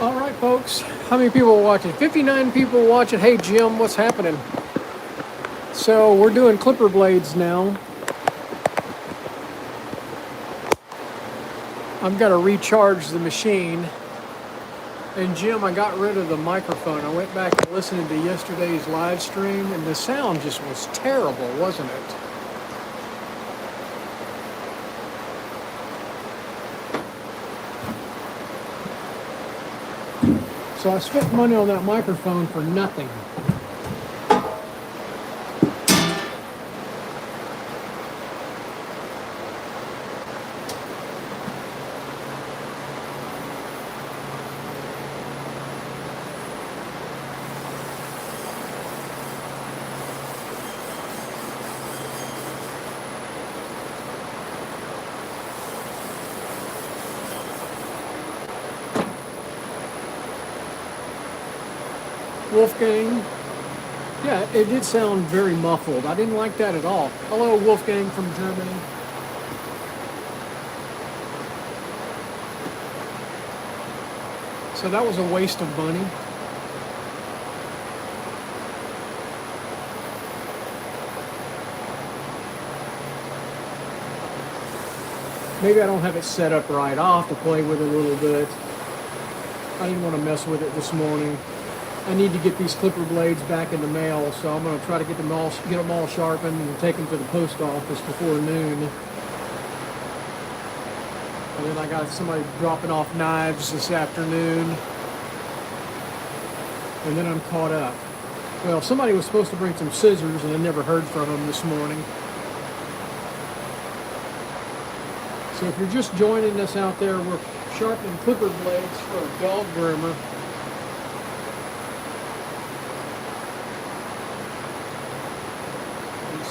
All right, folks. How many people are watching? 59 people watching. Hey, Jim, what's happening? So we're doing clipper blades now. I've got to recharge the machine. And Jim, I got rid of the microphone. I went back and listened to yesterday's live stream, and the sound just was terrible, wasn't it? So I spent money on that microphone for nothing. Wolfgang, yeah, it did sound very muffled. I didn't like that at all. Hello, Wolfgang from Germany. So that was a waste of money. Maybe I don't have it set up right. I'll have to play with it a little bit. I didn't want to mess with it this morning. I need to get these clipper blades back in the mail, so I'm going to try to get them all sharpened and take them to the post office before noon. And then I got somebody dropping off knives this afternoon. And then I'm caught up. Well, somebody was supposed to bring some scissors, and I never heard from them this morning. So if you're just joining us out there, we're sharpening clipper blades for a dog groomer.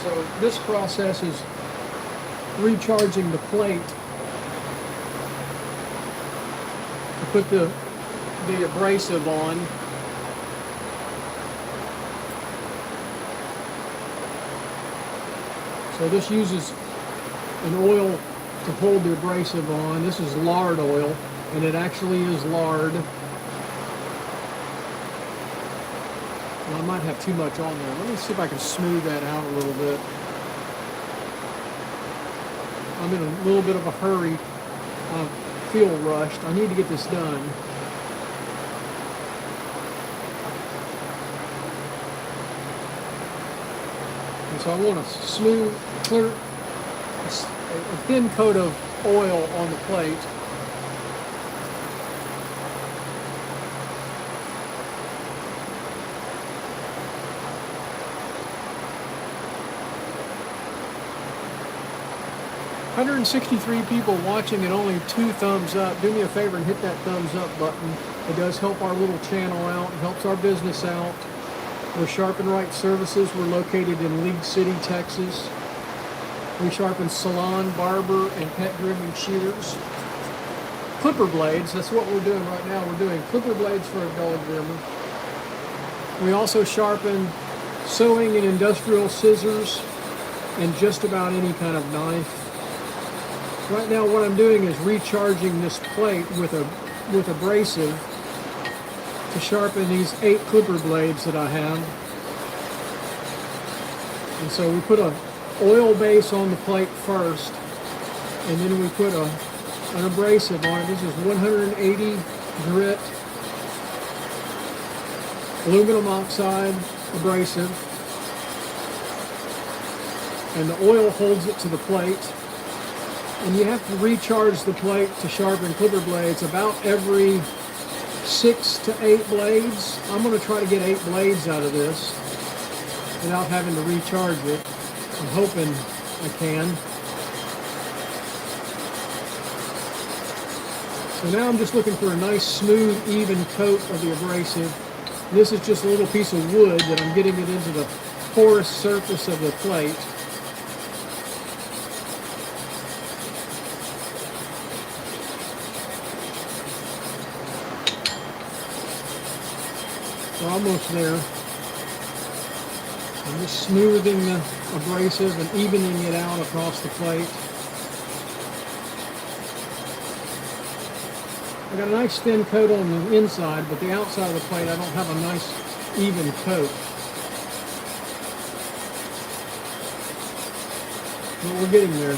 So this process is recharging the plate to put the abrasive on. So this uses an oil to hold the abrasive on. This is lard oil, and it actually is lard. I might have too much on there. Let me see if I can smooth that out a little bit. I'm in a little bit of a hurry. I feel rushed. I need to get this done. And so I want a smooth, clear, a thin coat of oil on the plate. $163 people watching and only 2 thumbs up. Do me a favor and hit that thumbs up button. It does help our little channel out. It helps our business out. We're Sharpen Right Services. We're located in League City, Texas. We sharpen salon, barber, and pet grooming shears. Clipper blades, that's what we're doing right now. We're doing clipper blades for a dog groomer. We also sharpen sewing and industrial scissors and just about any kind of knife. Right now what I'm doing is recharging this plate with abrasive to sharpen these 8 clipper blades that I have. And so we put an oil base on the plate first, and then we put an abrasive on it. This is 180 grit aluminum oxide abrasive. And the oil holds it to the plate. And you have to recharge the plate to sharpen clipper blades about every 6 to 8 blades. I'm going to try to get 8 blades out of this without having to recharge it. I'm hoping I can. So now I'm just looking for a nice, smooth, even coat of the abrasive. This is just a little piece of wood that I'm getting it into the porous surface of the plate. We're almost there. I'm just smoothing the abrasive and evening it out across the plate. I got a nice thin coat on the inside, but the outside of the plate I don't have a nice even coat. But we're getting there.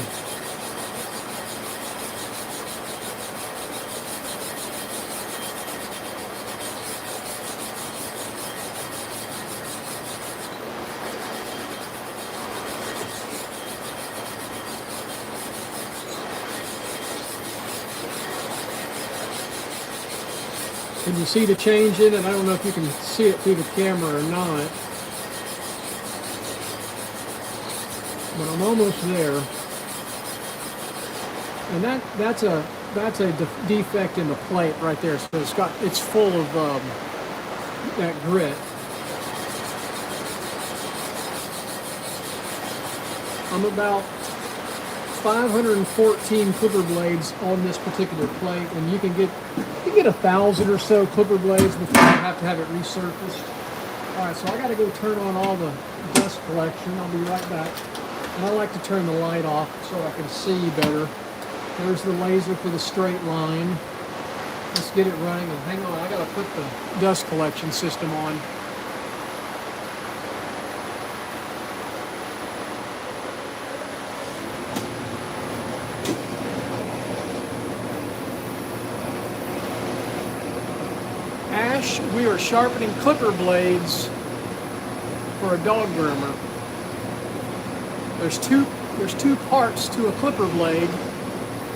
Can you see the change in it? I don't know if you can see it through the camera or not, but I'm almost there. And that's a defect in the plate right there. So it's full of that grit. I'm about 514 clipper blades on this particular plate, and you can get 1,000 or so clipper blades before you have to have it resurfaced. All right, so I got to go turn on all the dust collection. I'll be right back. And I like to turn the light off so I can see better. There's the laser for the straight line. Let's get it running. And hang on, I got to put the dust collection system on. We are sharpening clipper blades for a dog groomer. There's two parts to a clipper blade,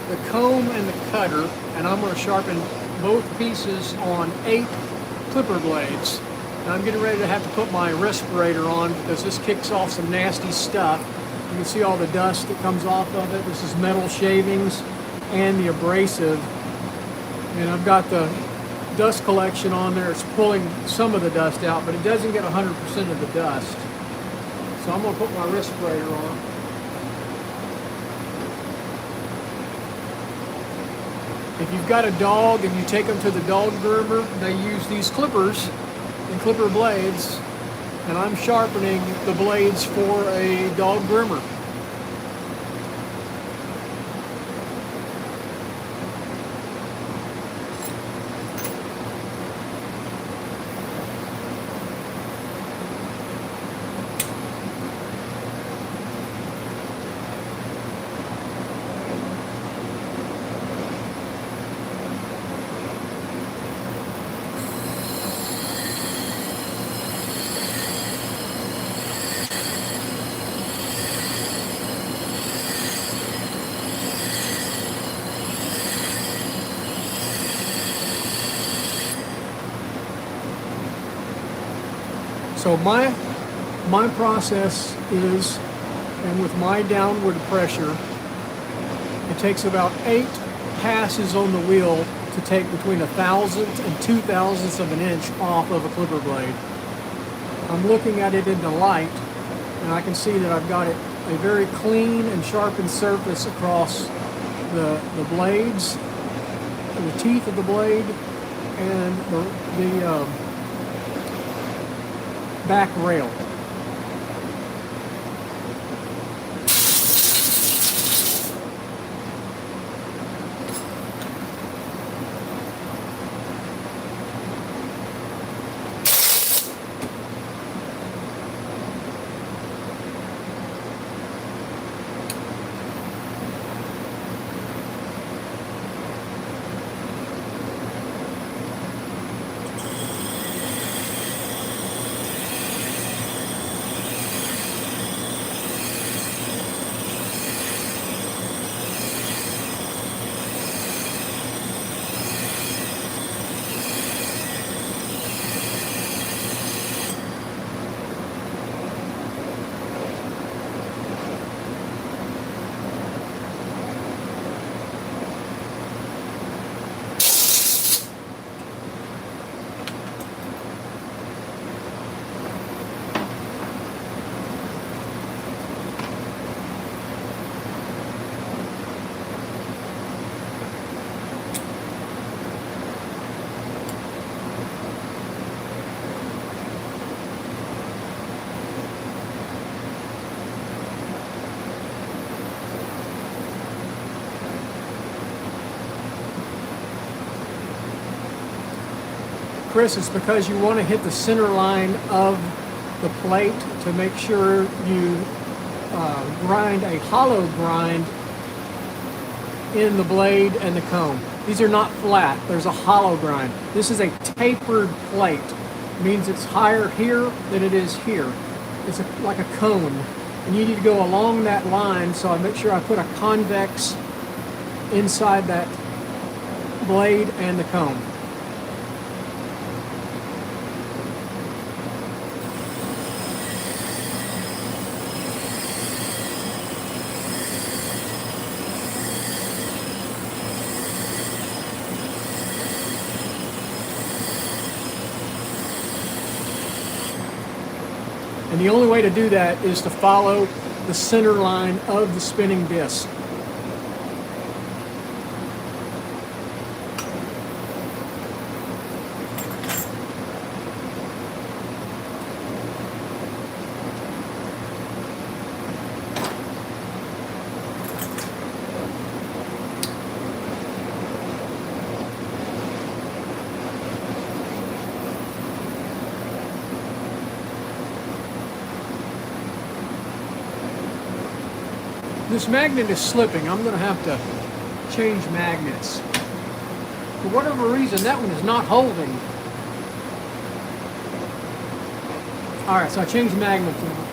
the comb and the cutter, and I'm going to sharpen both pieces on 8 clipper blades. And I'm getting ready to have to put my respirator on because this kicks off some nasty stuff. You can see all the dust that comes off of it. This is metal shavings and the abrasive. And I've got the dust collection on there. It's pulling some of the dust out, but it doesn't get 100% of the dust. So I'm going to put my respirator on. If you've got a dog and you take them to the dog groomer, they use these clippers and clipper blades, and I'm sharpening the blades for a dog groomer. So my process is, and with my downward pressure, it takes about 8 passes on the wheel to take between 1,000th and 2,000ths of an inch off of a clipper blade. I'm looking at it in the light, and I can see that I've got a very clean and sharpened surface across the blades, the teeth of the blade, and the back rail. Chris, it's because you want to hit the center line of the plate to make sure you grind a hollow grind in the blade and the comb. These are not flat. There's a hollow grind. This is a tapered plate. It means it's higher here than it is here. It's like a cone. And you need to go along that line, so I make sure I put a convex inside that blade and the comb. And the only way to do that is to follow the center line of the spinning disc. This magnet is slipping. I'm going to have to change magnets. For whatever reason, that one is not holding. All right, so I changed magnets now.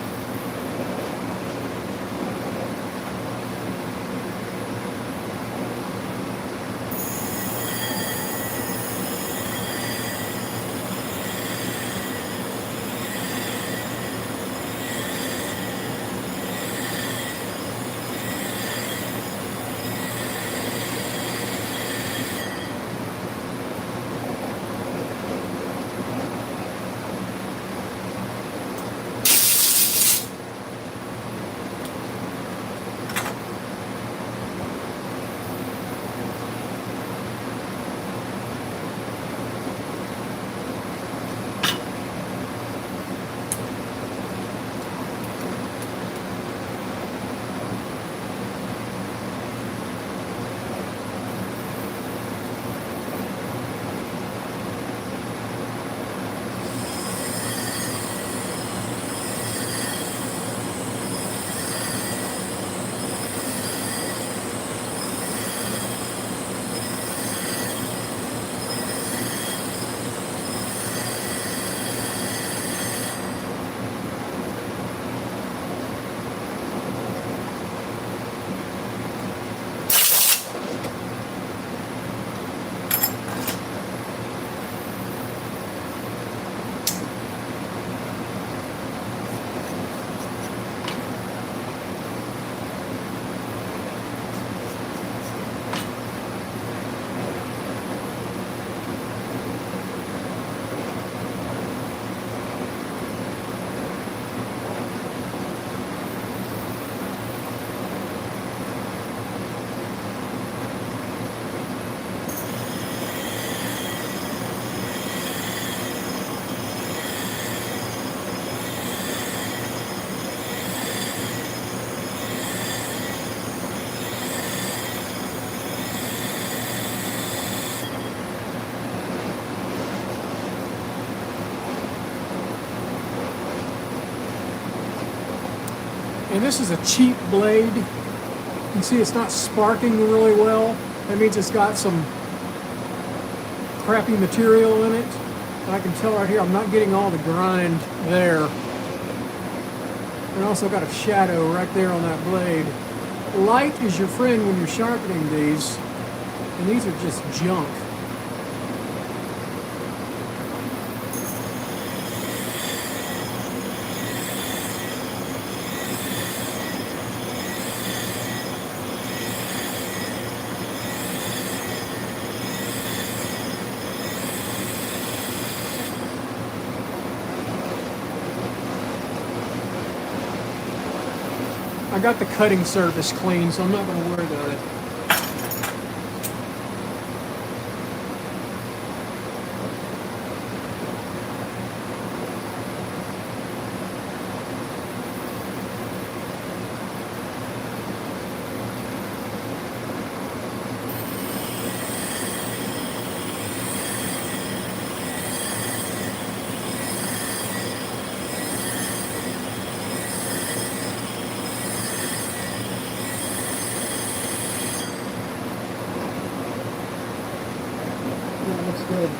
And this is a cheap blade. You can see it's not sparking really well. That means it's got some crappy material in it. And I can tell right here I'm not getting all the grind there. And also got a shadow right there on that blade. Light is your friend when you're sharpening these. And these are just junk. I got the cutting surface clean, so I'm not going to worry about it. Good.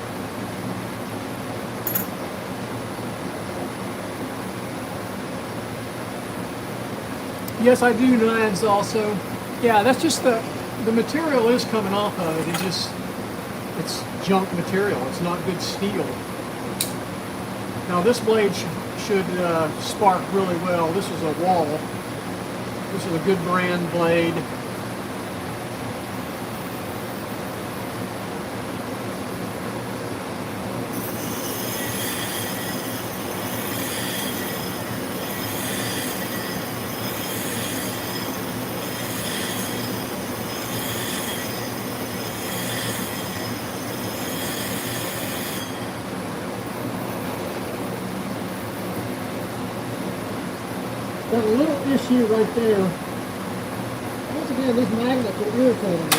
Yes, I do knives also. Yeah, that's just the material is coming off of it. It's junk material. It's not good steel. Now this blade should spark really well. This is a Wall. This is a good brand blade. Got a little issue right there. Once again, these magnets are irritating me.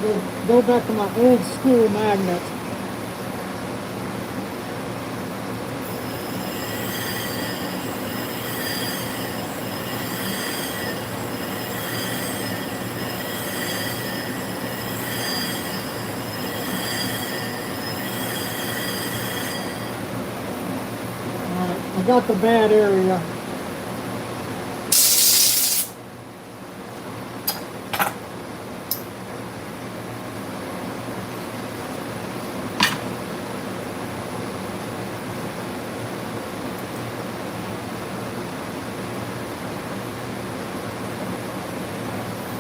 I'll go back to my old school magnet. I got the bad area.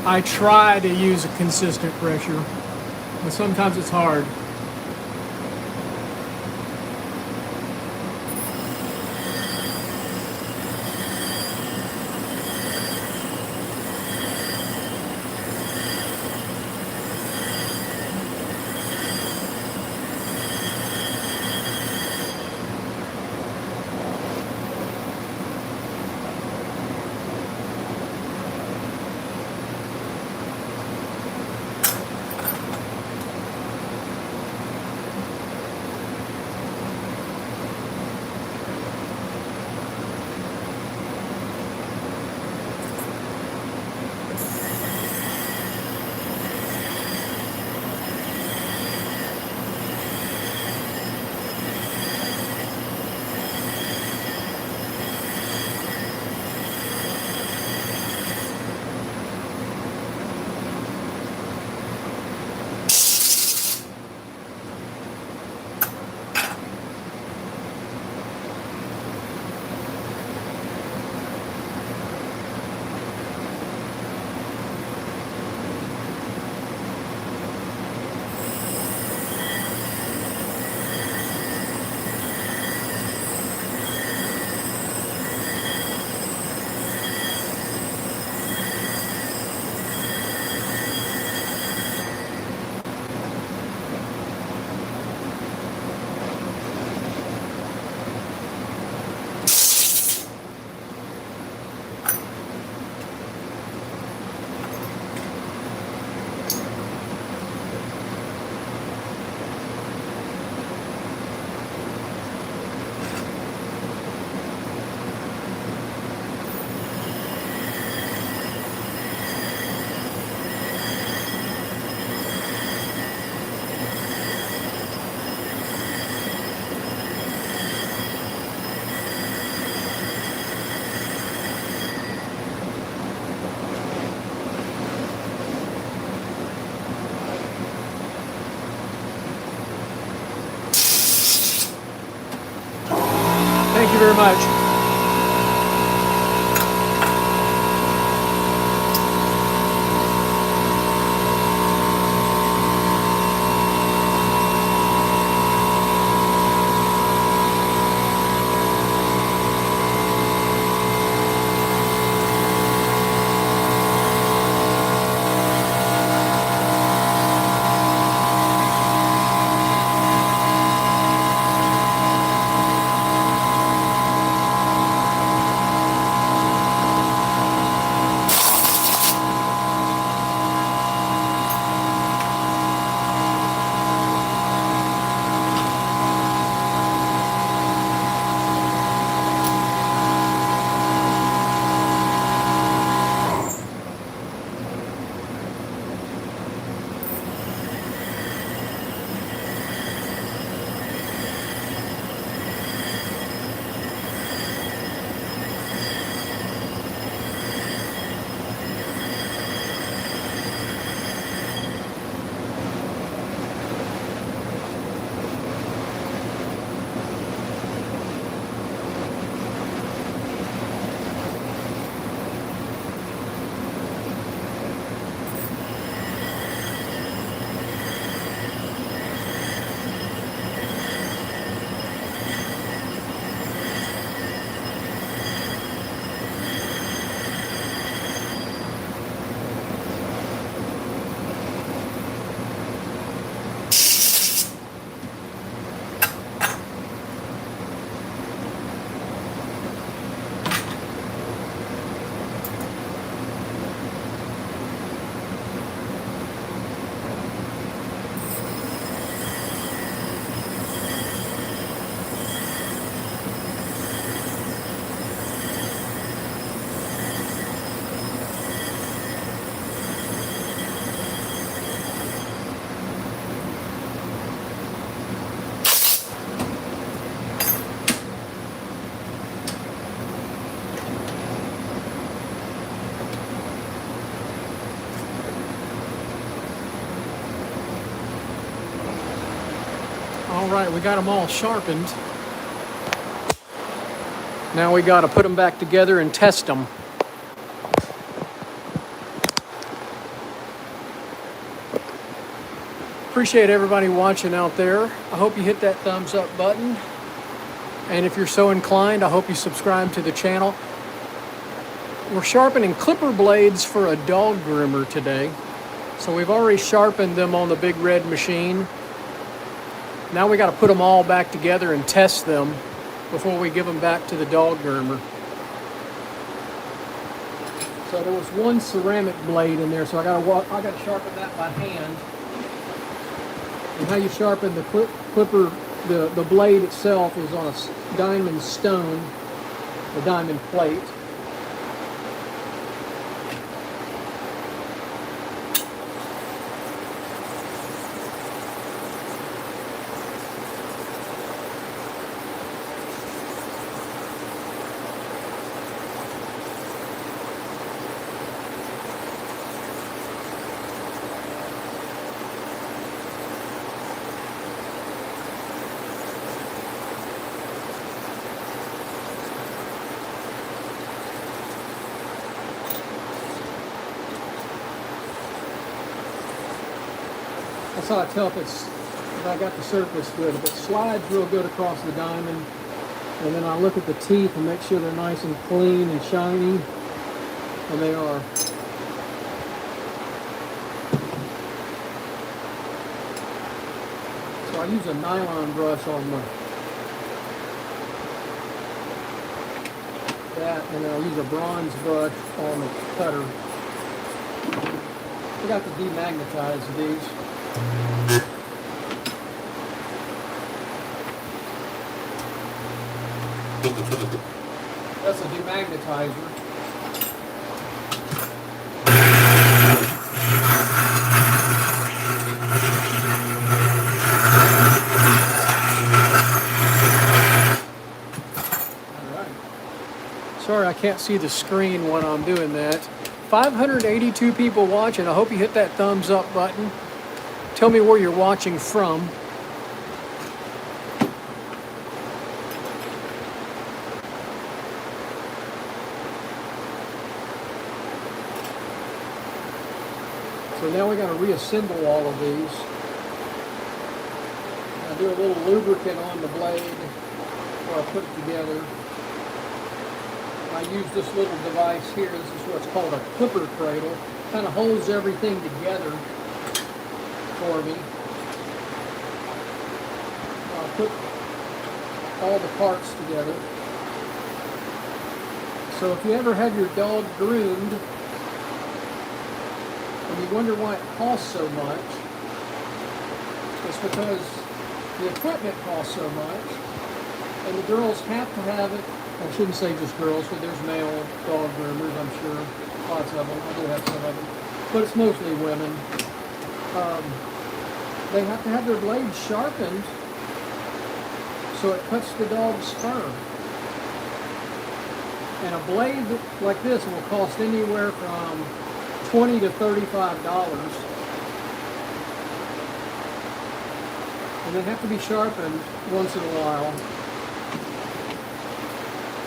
I try to use a consistent pressure, but sometimes it's hard. Thank you very much. right, we got them all sharpened. Now we got to put them back together and test them. Appreciate everybody watching out there. I hope you hit that thumbs up button. And if you're so inclined, I hope you subscribe to the channel. We're sharpening clipper blades for a dog groomer today. So we've already sharpened them on the big red machine. Now we got to put them all back together and test them before we give them back to the dog groomer. So there was one ceramic blade in there, so I got to sharpen that by hand. And how you sharpen the clipper, the blade itself is on a diamond stone, a diamond plate. That's how I tell if I got the surface good. If it slides real good across the diamond, and then I look at the teeth and make sure they're nice and clean and shiny, and they are. So I use a nylon brush on that, and then I'll use a bronze brush on the cutter. I forgot to demagnetize these. That's a demagnetizer. Alright. Sorry I can't see the screen when I'm doing that. 582 people watching. I hope you hit that thumbs up button. Tell me where you're watching from. So now we got to reassemble all of these. I do a little lubricant on the blade before I put it together. I use this little device here. This is what's called a clipper cradle. Kind of holds everything together for me. I'll put all the parts together. So if you ever have your dog groomed and you wonder why it costs so much, it's because the equipment costs so much, and the girls have to have it. I shouldn't say just girls, but there's male dog groomers, I'm sure. Lots of them. I do have some of them. But it's mostly women. They have to have their blades sharpened so it cuts the dog's fur. And a blade like this will cost anywhere from $20 to $35. And they have to be sharpened once in a while.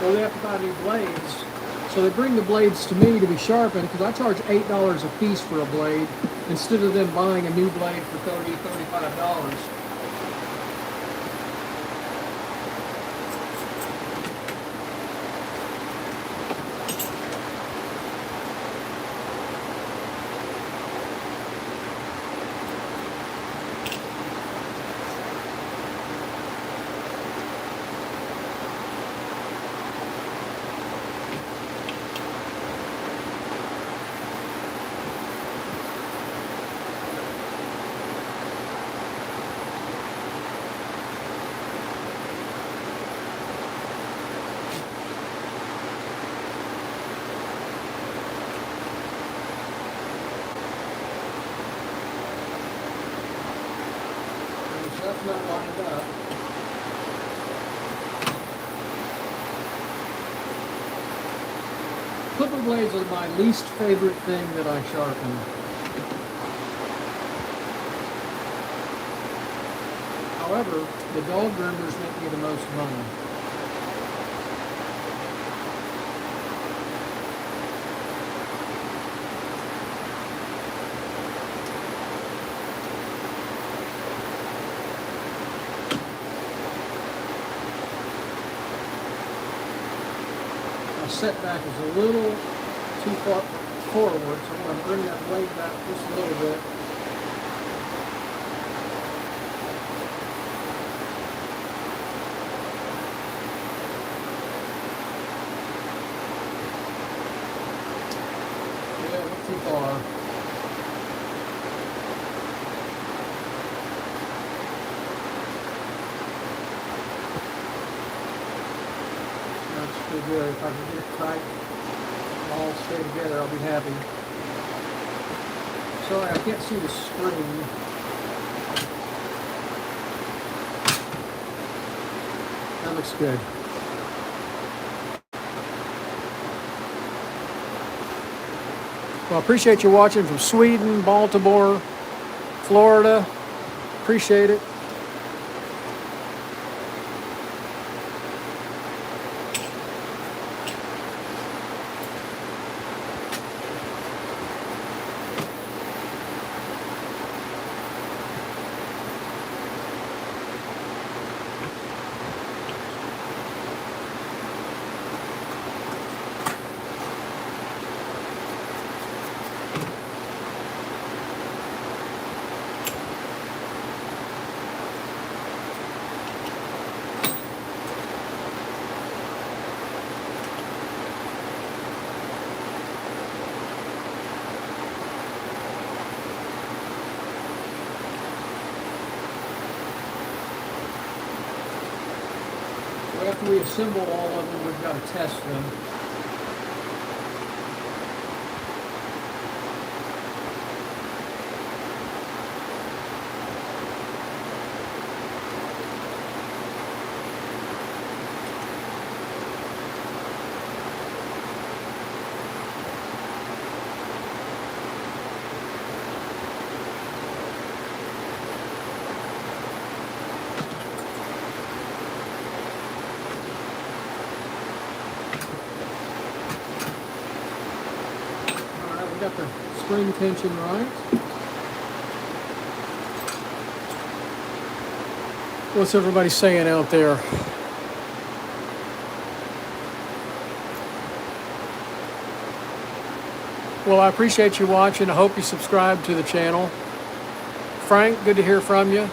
Or they have to buy new blades. So they bring the blades to me to be sharpened because I charge $8 a piece for a blade instead of them buying a new blade for $30, $35. That's not lined up. Clipper blades are my least favorite thing that I sharpen. However, The dog groomers make me the most money. My setback is a little too far forward, so I'm going to bring that blade back just a little bit. Yeah, not too far. That's pretty good. If I can get it tight, all stay together, I'll be happy. Sorry, I can't see the screen. That looks good. Well, I appreciate you watching from Sweden, Baltimore, Florida. Appreciate it. After we assemble all of them, we've got to test them. Got the spring tension right. What's everybody saying out there? Well, I appreciate you watching. I hope you subscribe to the channel. Frank, good to hear from you.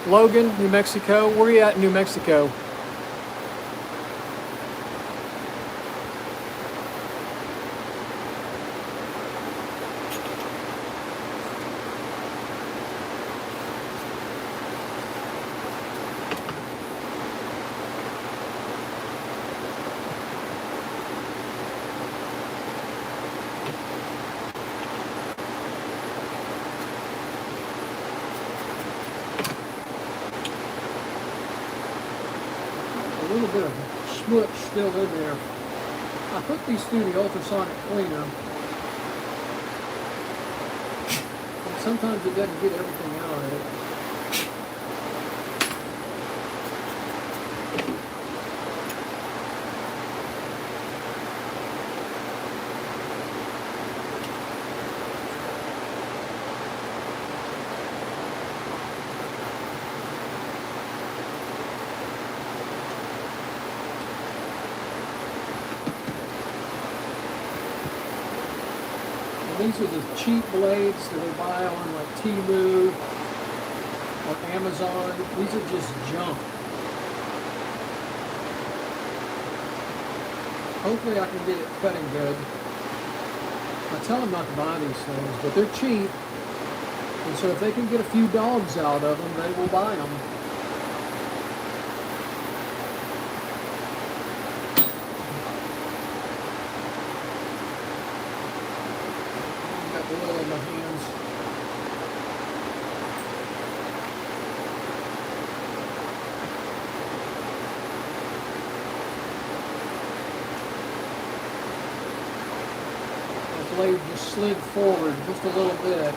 Logan, New Mexico. Where are you at in New Mexico? A little bit of smudge still in there. I put these through the ultrasonic cleaner, and sometimes it doesn't get everything out of it. These are the cheap blades that they buy on like Temu or Amazon. These are just junk. Hopefully I can get it cutting good. I tell them not to buy these things, but they're cheap. And so if they can get a few dogs out of them, they will buy them. Oil in my hands. The blade just slid forward just a little bit.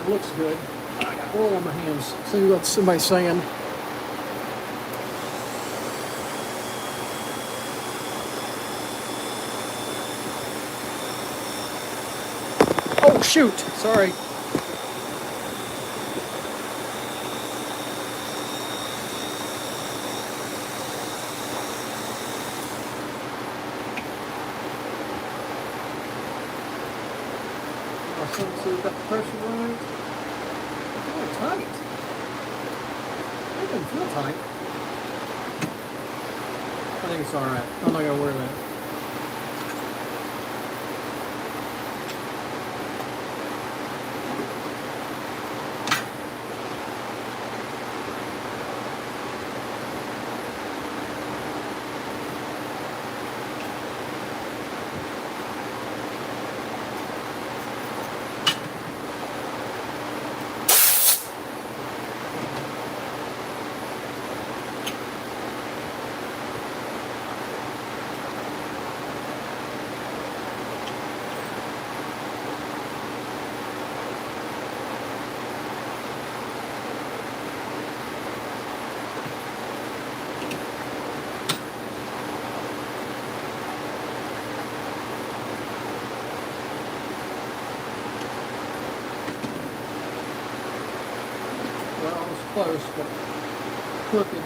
It looks good. I got oil on my hands. See what somebody's saying. Oh shoot! Sorry. So we've got the pressure right. Oh, tight. That doesn't feel tight. I think it's alright. I'm not going to wear that. Close, but crooked.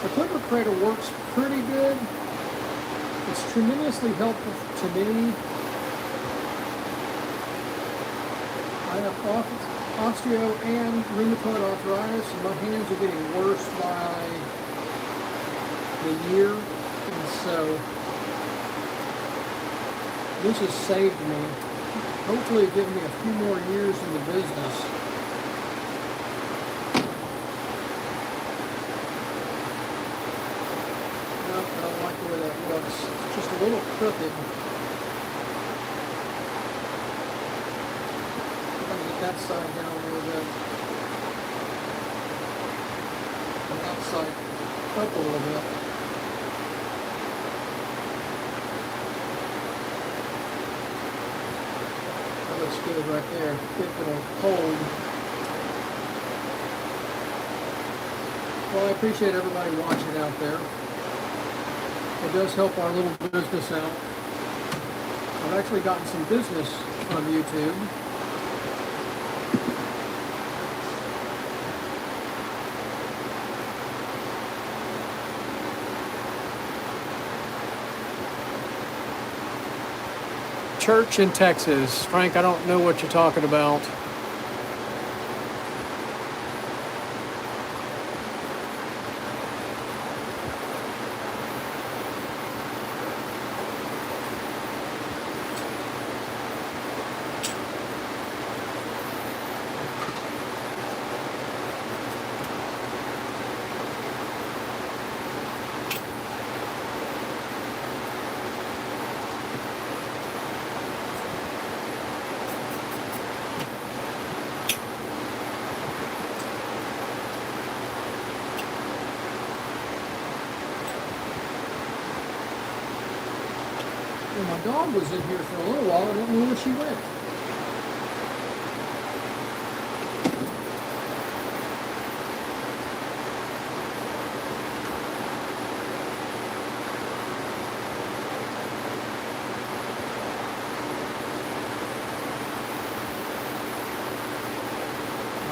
The clipper cradle works pretty good. It's tremendously helpful to me. I have osteo and rheumatoid arthritis, and my hands are getting worse by the year, and so this has saved me. Hopefully it gives me a few more years in the business. It's just a little crooked. I'm going to get that side down a little bit. And that side up a little bit. That looks good right there. If it'll hold. Well, I appreciate everybody watching out there. It does help our little business out. I've actually gotten some business on YouTube. Church in Texas. Frank, I don't know what you're talking about. Well, my dog was in here for a little while. I don't know where she went.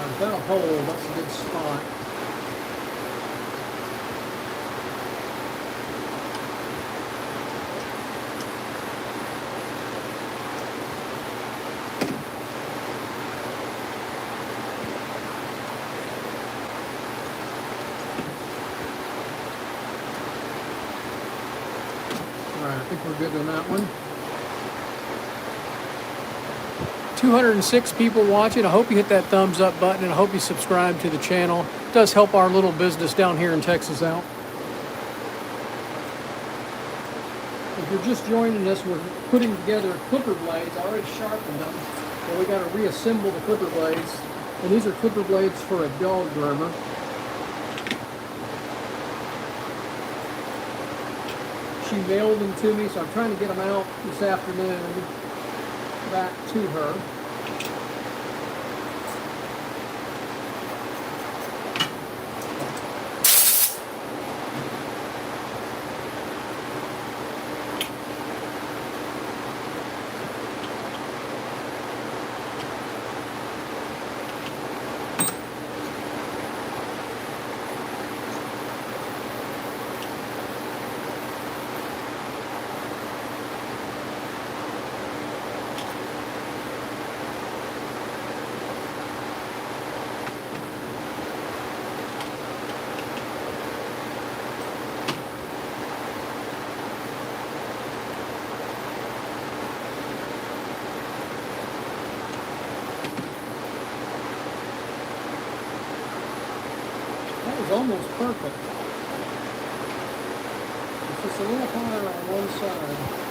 I've got a hole. That's a good spot. I think we're good on that one. 206 people watching. I hope you hit that thumbs up button, and I hope you subscribe to the channel. It does help our little business down here in Texas out. If you're just joining us, we're putting together clipper blades. I already sharpened them, but we got to reassemble the clipper blades. And these are clipper blades for a dog groomer. She mailed them to me, so I'm trying to get them out this afternoon back to her. is almost perfect. It's just a little higher on one side.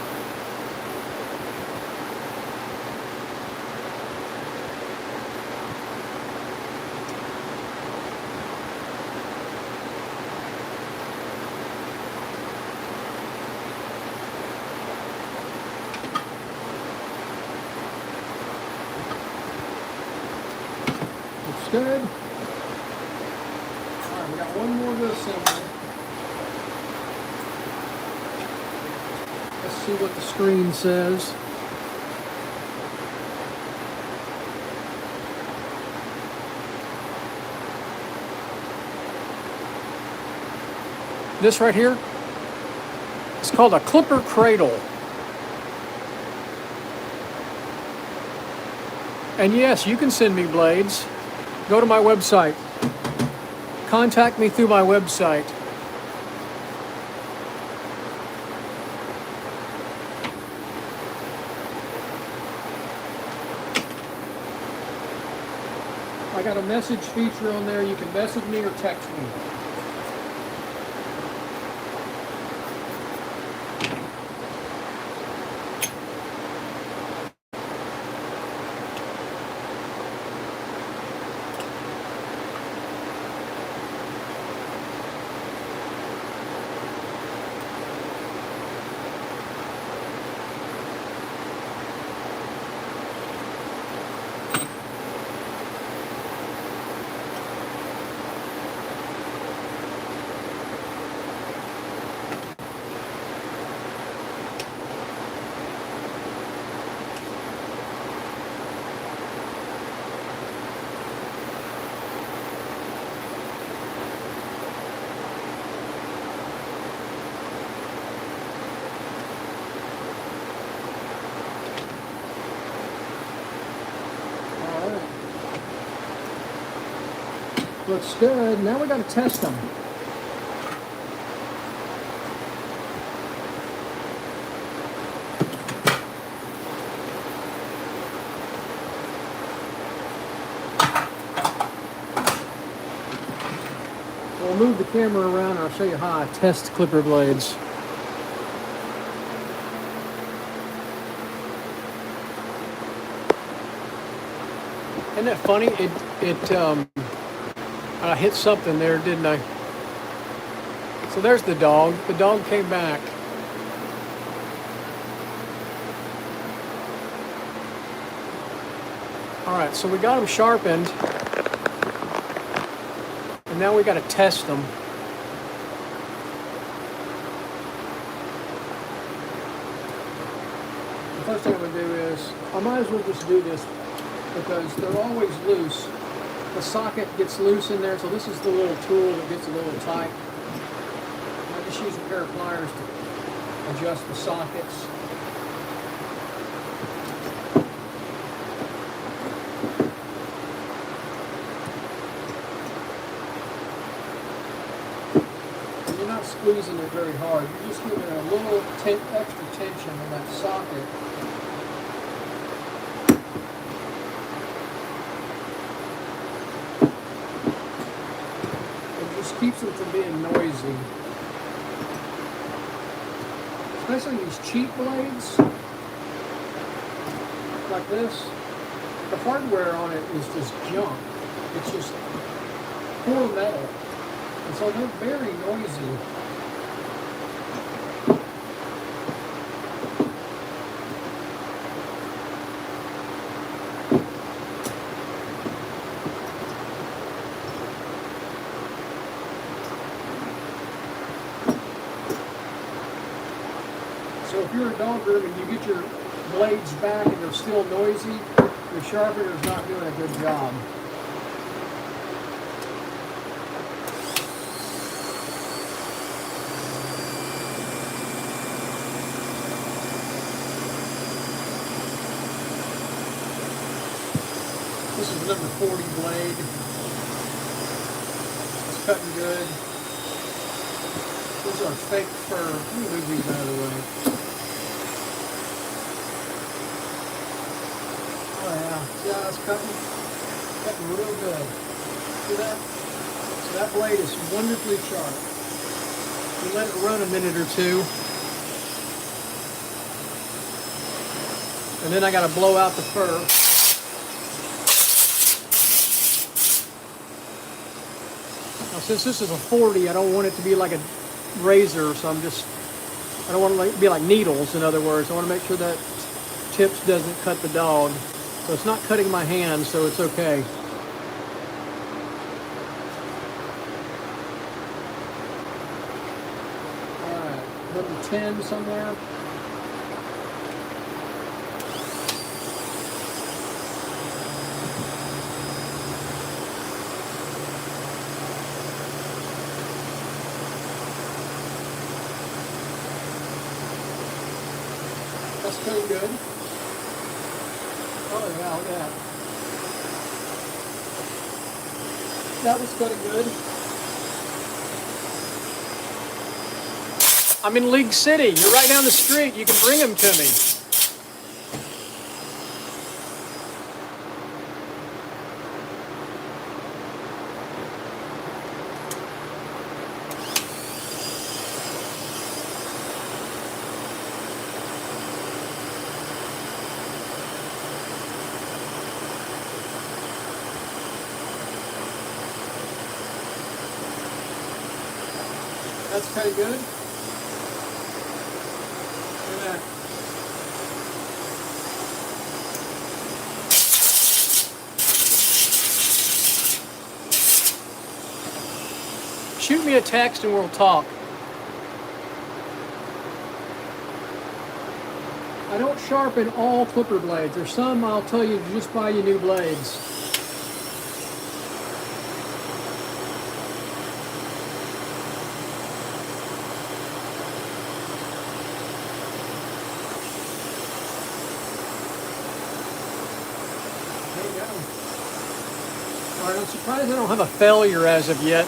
Looks good. All right, we got one more to assemble. Let's see what the screen says. This right here, it's called a clipper cradle. And yes, you can send me blades. Go to my website. Contact me through my website. I got a message feature on there. You can message me or text me. Looks good. Now we got to test them. We'll move the camera around and I'll show you how I test clipper blades. Isn't that funny? I hit something there, didn't I? So there's the dog. The dog came back. All right, so we got them sharpened. And now we got to test them. The first thing I'm going to do is, I might as well just do this because they're always loose. The socket gets loose in there, so this is the little tool that gets a little tight. I just use a pair of pliers to adjust the sockets. And you're not squeezing it very hard. You're just giving it a little extra tension on that socket. Keeps them from being noisy. Especially these cheap blades like this. The hardware on it is just junk. It's just poor metal. And so they're very noisy. So if you're a dog groomer and you get your blades back and they're still noisy, your sharpener's not doing a good job. This is number 40 blade. It's cutting good. These are fake fur. Let me move these out of the way. Oh yeah, see how that's cutting? Cutting real good. See that? So That blade is wonderfully sharp. You let it run a minute or two. And then I got to blow out the fur. Now since this is a 40, I don't want it to be like a razor, so I don't want it to be like needles, in other words. I want to make sure that tips doesn't cut the dog. So it's not cutting my hand, so it's okay. All right, number 10 somewhere. That's pretty good. Oh yeah, look at that. That was pretty good. I'm in League City. You're right down the street. You can bring them to me. That's pretty good. Look at that. Shoot me a text and we'll talk. I don't sharpen all clipper blades. There's some I'll tell you to just buy you new blades. All right, I'm surprised I don't have a failure as of yet.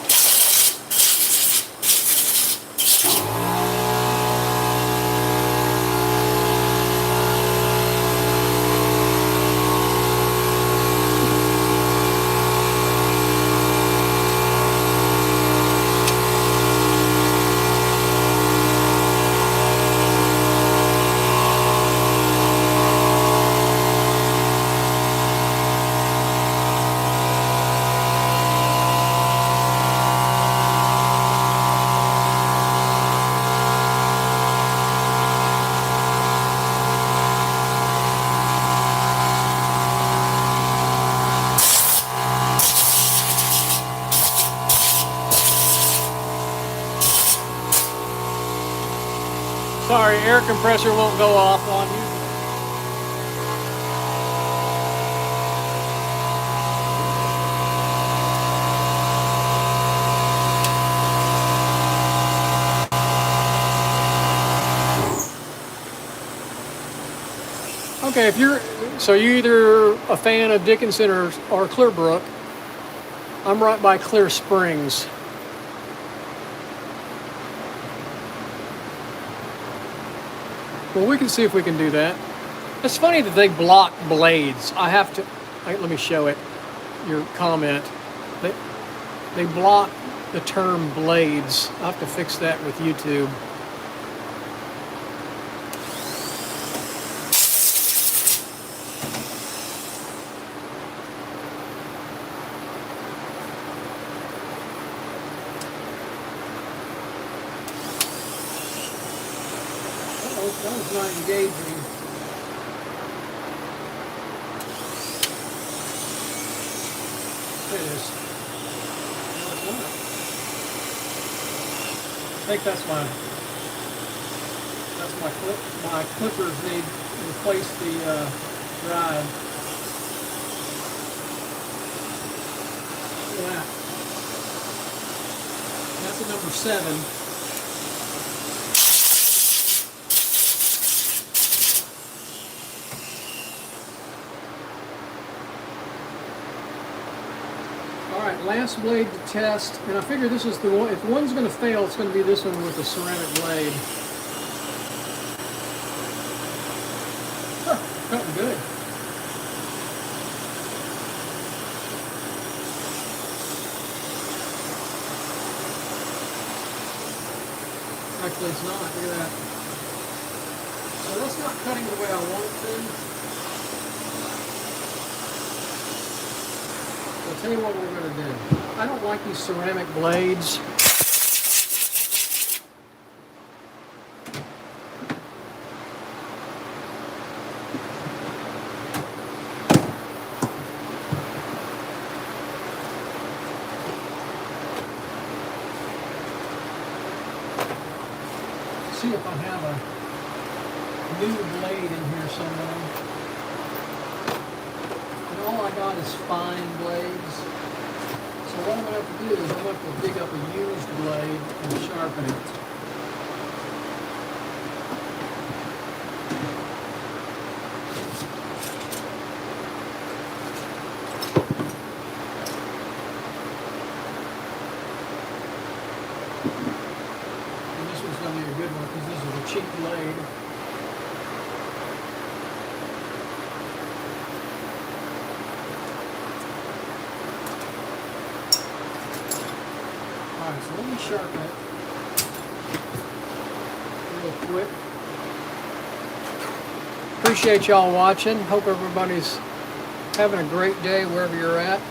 Sorry, air compressor won't go off on you. Okay, if you're either a fan of Dickinson or Clearbrook. I'm right by Clear Springs. Well, we can see if we can do that. It's funny that they block blades. Let me show it, your comment. They block the term blades. I'll have to fix that with YouTube. That was not engaging. There it is. No, it's not. I think that's my clippers need to replace the drive. Look at that. That's a number 7. Last blade to test, and I figure this is the one. If one's going to fail, it's going to be this one with the ceramic blade. Huh, cutting good. hopefully it's not. Look at that. So that's not cutting the way I want it to. I'll tell you what we're going to do. I don't like these ceramic blades. See if I have a new blade in here somewhere. And all I got is fine blades. So what I'm going to have to do is I'm going to have to dig up a used blade and sharpen it. Good one because this is a cheap blade. Alright, so let me sharpen it real quick. Appreciate y'all watching. Hope everybody's having a great day wherever you're at.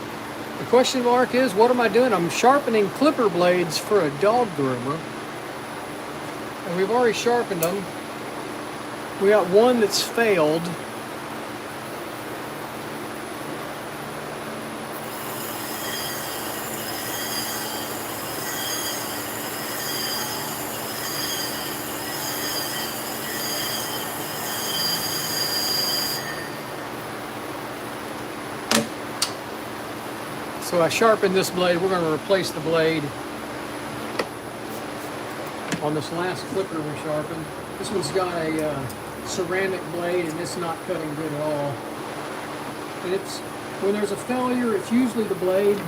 The question mark is, what am I doing? I'm sharpening clipper blades for a dog groomer. And we've already sharpened them. We got one that's failed. So I sharpened this blade. We're going to replace the blade on this last clipper we sharpened. This one's got a ceramic blade and it's not cutting good at all. And it's, when there's a failure, it's usually the blade.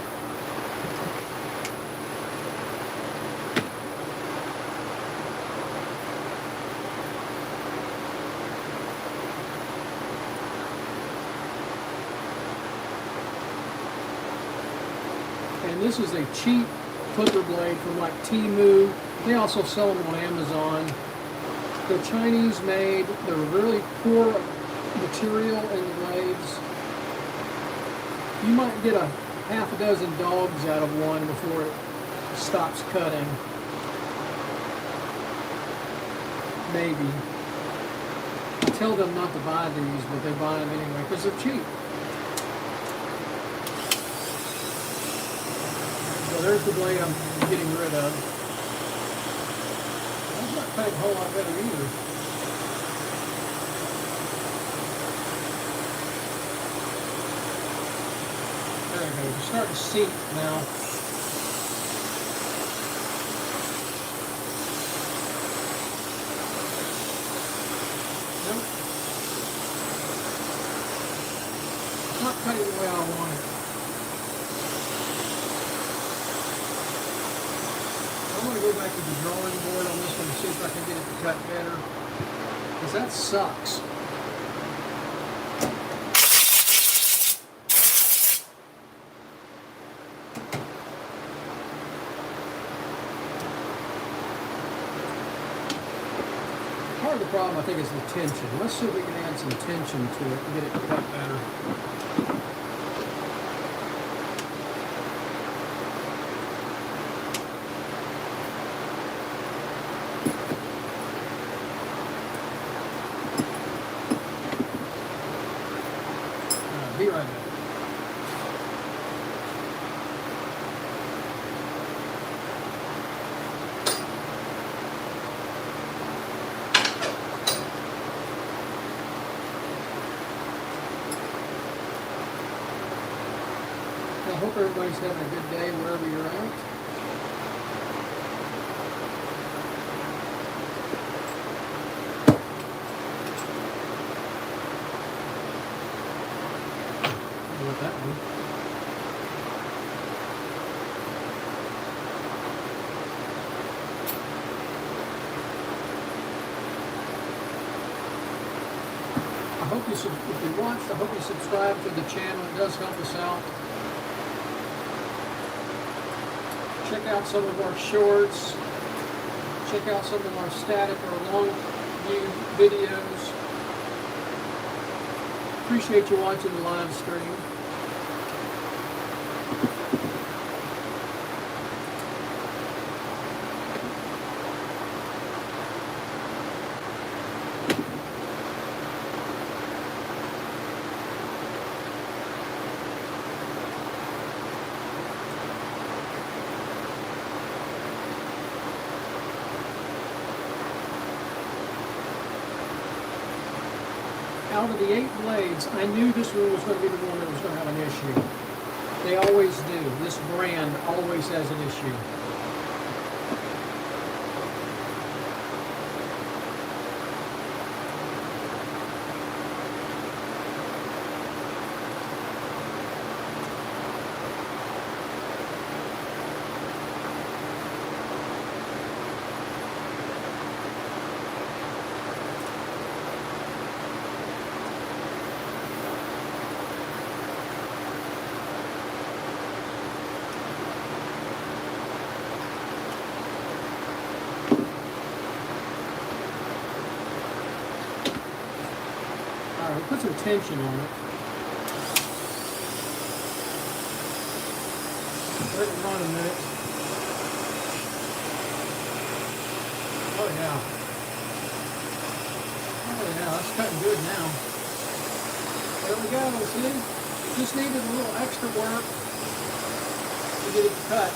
And this is a cheap clipper blade from like Temu. They also sell them on Amazon. They're Chinese made. They're really poor material in the blades. You might get a half a dozen dogs out of one before it stops cutting. Maybe. I tell them not to buy these, but they buy them anyway because they're cheap. So there's the blade I'm getting rid of. That's not cutting a whole lot better either. There we go. It's starting to sink now. Nope. It's not cutting the way I want it. I'm going to go back to the drawing board on this one and see if I can get it to cut better. Because that sucks. Part of the problem, I think, is the tension. Let's see if we can add some tension to it and get it to cut better. Be right back. I hope everybody's having a good day wherever you're at. With that one. I hope you, if you watched, I hope you subscribe to the channel. It does help us out. Check out some of our shorts. check out some of our static or long view videos. Appreciate you watching the live stream. Out of the 8 blades, I knew this one was going to be the one that was going to have an issue. They always do. This brand always has an issue. Put some tension on it. Let it run a minute. Oh yeah. Oh yeah, that's cutting good now. There we go, see? Just needed a little extra work to get it cut.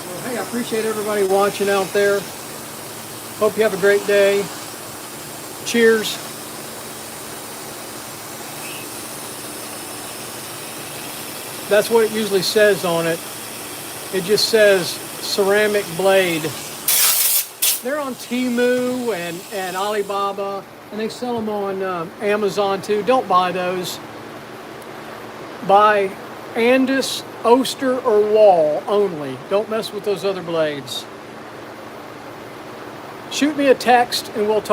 So hey, I appreciate everybody watching out there. Hope you have a great day. Cheers. That's what it usually says on it. It just says ceramic blade. They're on Temu and Alibaba, and they sell them on Amazon too. Don't buy those. Buy Andis, Oster, or Wall only. Don't mess with those other blades. Shoot me a text and we'll talk.